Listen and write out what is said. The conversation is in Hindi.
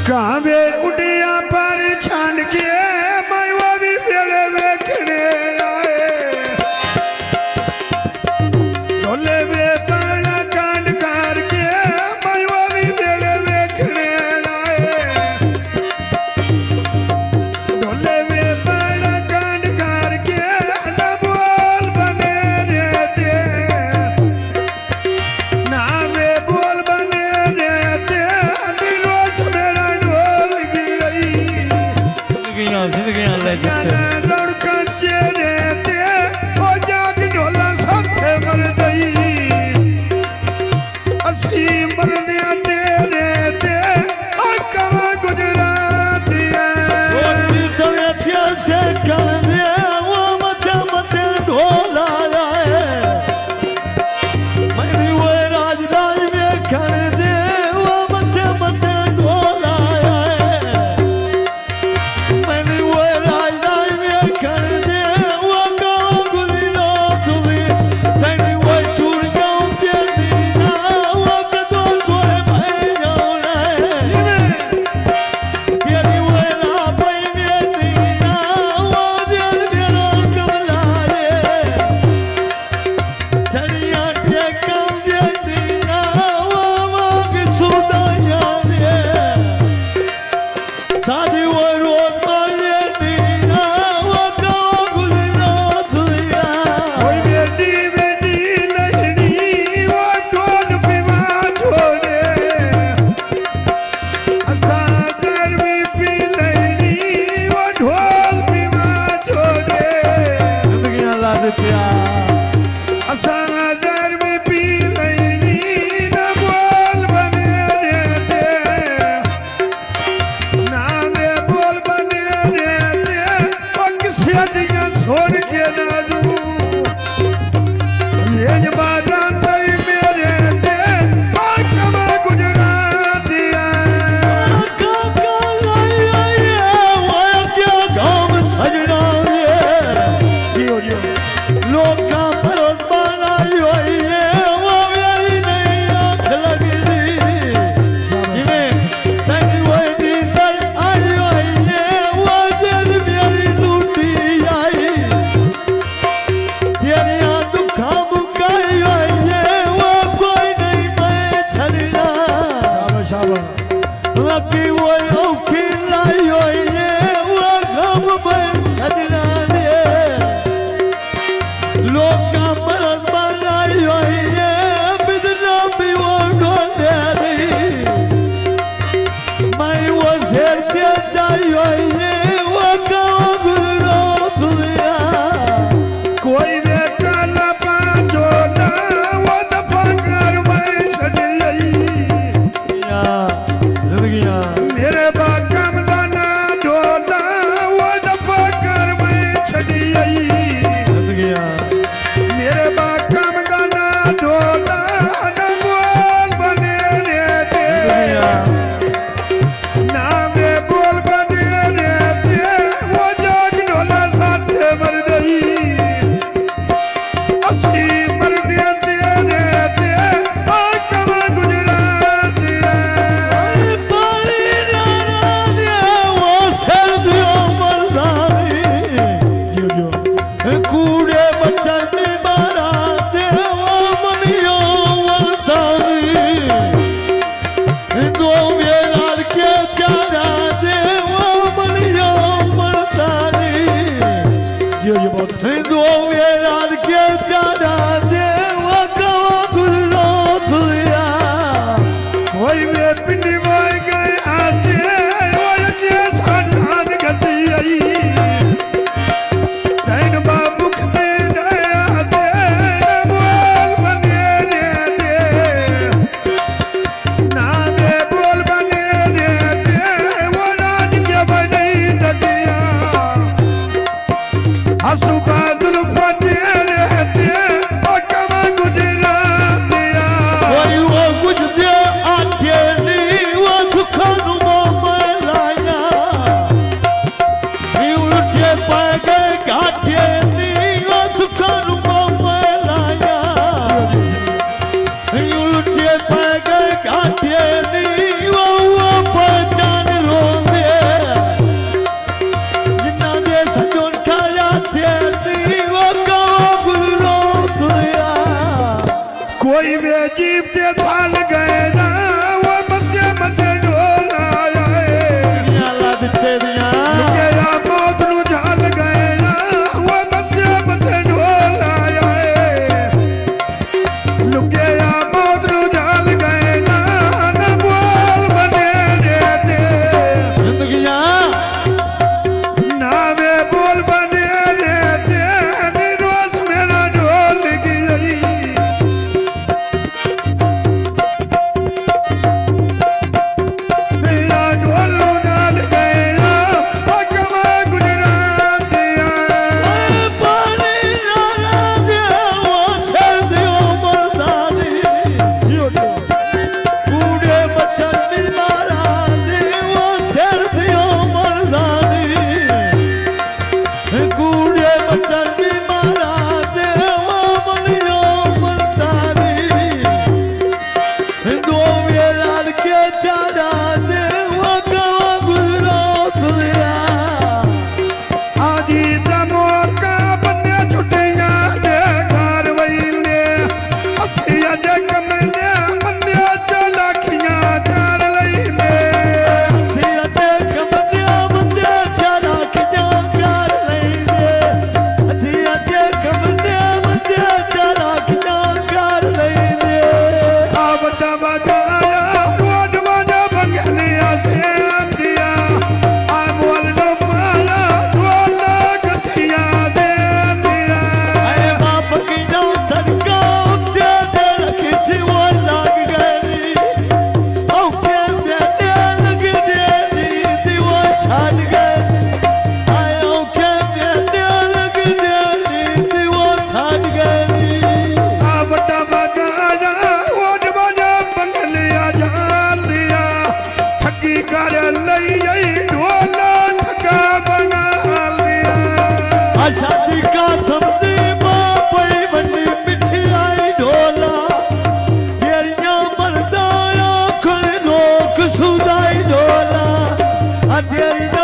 कावे उड़िया पर छान के मायवा भी वेले वेखने आए ढोले वे पाना कांड कार के मायवा भी वेले वेखने आए ढोले वे पाना कांड कार के ना बोल बने रहते ना वे बोल बने रहते रोज मेरा ढोल जिंदगी ले लड़का रहते ओ जाग ढोला सबसे मर गई असी मर रहते और कवा गुजरात से कर दे वो मचे मचे ढोला आए मैंने वो राज राज में कर दे वो मचे मचे ढोला आए मैंने वो राज राज में कर दे वो गाँव गुली लो तुम्हें मैंने वो चूर जाऊं तेरी ना वो कदो तोए भाई जाऊं ना तेरी वो ना भाई मेरी ना वो दिल मेरा कमला रे चढ़िया टेका देती ना वो मांग सुदाया रे सादी वो रोज मारे दीना वो गाँव गुली रात हुआ कोई बेटी बेटी नहीं वो ढोल पीवा छोड़े असाजर भी पी नहीं वो ढोल पीवा छोड़े जिंदगी ला देतिया असाजर में पी नहीं न बोल बने रहते ना वे बोल बने रहते और किसी दिया छोड़ के ना दूं ये जबान नहीं मेरे थे और कमा गुजरात दिया काका लाई वो क्या काम सजना ये जियो जियो लोग का भरोस बनाई हुई है वो मेरी नहीं आँख लगी जिन्हें तंग हुई नींदर आई हुई है वो दिल मेरी लूटी आई तेरी आँख दुखा मुकाई हुई है वो कोई नहीं मैं छड़ना शाबाश शाबाश लगी वो औखी लाई हुई है वो गम में सजना ने लोग का मरद बनाई हुई है बिदना भी वो ढोले दी मैं वो शेर के जाई हुई है वो गाँव गुजरो दुनिया कोई वे काला पाँचो ना वो दफा कर मैं छड़ी जिंदगियाँ मेरे बागम लाना ढोला वो दफा कर मैं छड़ी जिंदगियाँ मेरे बागम लाना ढोला न बोल बने रहते ना वे बोल बने रहते वो जाग ढोला साथे मर गई असी मर देते रहते और कमा गुजरात पानी नाना दे वो सर्दियों मरदानी जियो जियो कूड़े बच्चन में मारा दे वो मनियों मरदानी दो मेराल के जाना दे वो मनियों मरदानी जियो जियो बहुत दो मेराल के जाना दे वो गाँव गुजरो दुनिया कोई वे पिंडी मार गए आसे और जैसा ढान गति आई तैन बाबू खते नया दे बोल बने रहते ना वे बोल बने रहते वो राज के बने दतिया हंसू बादल फटे रहते और कमा गुजरात दिया कोई वो कुछ दे आते हथियारी